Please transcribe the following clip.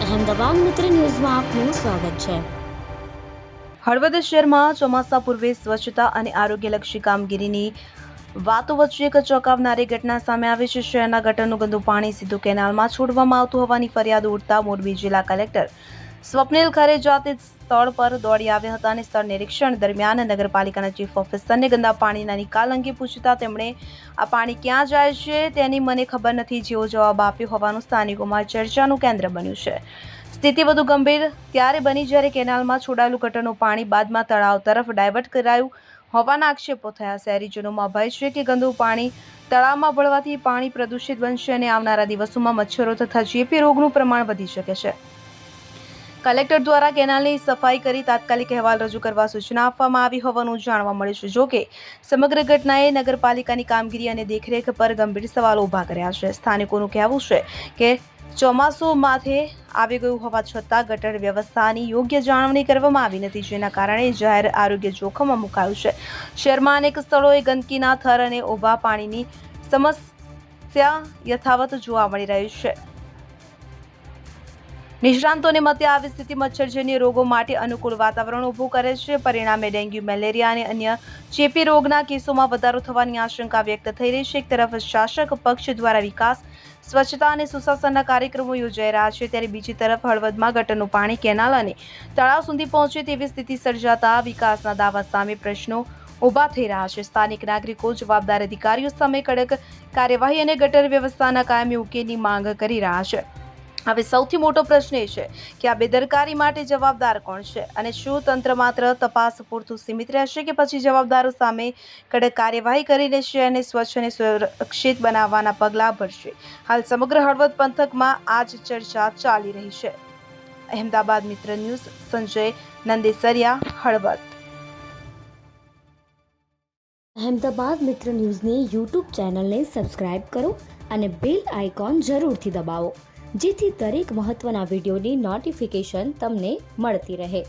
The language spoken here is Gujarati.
અહેમદાબાદ મિત્ર ન્યૂઝમાં આપનું સ્વાગત છે। હળવદ શહેરમાં ચોમાસા પૂર્વે સ્વચ્છતા અને આરોગ્યલક્ષી કામગીરીની વાતો વચ્ચે એક ચોંકાવનારી ઘટના સામે આવી છે। શહેરના ગટરનું ગંદુ પાણી સીધું કેનાલમાં છોડવામાં આવતું હોવાની ફરિયાદ ઉઠતા મોરબી જિલ્લા કલેક્ટર સ્વપ્નિલ ખરે જાતે સ્થળ પર દોડી આવ્યા હતા અને સ્થળ નિરીક્ષણ દરમિયાન નગરપાલિકાના ચીફ ઓફિસરને ગંદા પાણીના નિકાલ અંગે પૂછતા તેમણે આ પાણી ક્યાં જાય છે તેની મને ખબર નથી જેવો જવાબ આપ્યો હોવાનું સ્થાનિકોમાં ચર્ચાનું કેન્દ્ર બન્યું છે। સ્થિતિ વધુ ગંભીર ત્યારે બની જ્યારે કેનાલમાં છોડાયેલું ગટરનું પાણી બાદમાં તળાવ તરફ ડાયવર્ટ કરાયું હોવાના આક્ષેપો થયા। શહેરીજનોમાં ભય છે કે ગંદુ પાણી તળાવમાં ભળવાથી પાણી પ્રદૂષિત બનશે અને આવનારા દિવસોમાં મચ્છરો તથા ચેપી રોગનું પ્રમાણ વધી શકે છે। કલેક્ટર દ્વારા કેનાલની સફાઈ કરી તાત્કાલિક અહેવાલ રજૂ કરવા સૂચના આપવામાં આવી હોવાનું જાણવા મળ્યું છે। જોકે સમગ્ર ઘટનાએ નગરપાલિકાની કામગીરી અને દેખરેખ પર ગંભીર સવાલો ઊભા કર્યા છે। સ્થાનિકોનું કહેવું છે કે ચોમાસું માથે આવી ગયું હોવા છતાં ગટર વ્યવસ્થાની યોગ્ય જાળવણી કરવામાં આવી નથી, જેના કારણે જાહેર આરોગ્ય જોખમમાં મુકાયું છે। શહેરમાં અનેક સ્થળોએ ગંદકીના થર અને ઊભા પાણીની સમસ્યા યથાવત જોવા મળી રહી છે। નિષ્ણાંતોને મતે આવી સ્થિતિ મચ્છરજન્ય રોગો માટે અનુકૂળ વાતાવરણ ઊભું કરે છે। પરિણામે ડેન્ગ્યુ, મેલેરિયા અને અન્ય ચેપી રોગના કેસોમાં વધારો થવાની આશંકા વ્યક્ત થઈ રહી છે। એક તરફ શાસક પક્ષ દ્વારા વિકાસ, સ્વચ્છતા અને સુશાસનના કાર્યક્રમો યોજાઈ રહ્યા છે, ત્યારે બીજી તરફ હળવદમાં ગટરનું પાણી કેનાલ અને તળાવ સુધી પહોંચે તેવી સ્થિતિ સર્જાતા વિકાસના દાવા સામે પ્રશ્નો ઊભા થઈ રહ્યા છે। સ્થાનિક નાગરિકો જવાબદાર અધિકારીઓ સામે કડક કાર્યવાહી અને ગટર વ્યવસ્થાના કાયમી ઉકેલની માંગ કરી રહ્યા છે। હવે સૌથી મોટો પ્રશ્ન એ છે કે આ બેદરકારી માટે જવાબદાર કોણ છે અને શું તંત્ર માત્ર તપાસ પૂરતું સીમિત રહેશે કે પછી જવાબદારો સામે કડક કાર્યવાહી કરીને શહેરને સ્વચ્છ અને સુરક્ષિત બનાવવાના પગલાં ભરશે। હાલ સમગ્ર હળવદ પંથકમાં આ જ ચર્ચા ચાલી રહી છે। અહેમદાબાદ મિત્ર ન્યૂઝ, સંજય નંદેસરિયા, હળવદ। અહેમદાબાદ મિત્ર ન્યૂઝની યુટ્યુબ ચેનલને સબસ્ક્રાઇબ કરો અને બેલ આઇકોન જરૂરથી દબાવો, જેથી દરેક મહત્વના વિડીયોની નોટિફિકેશન તમને મળતી રહે।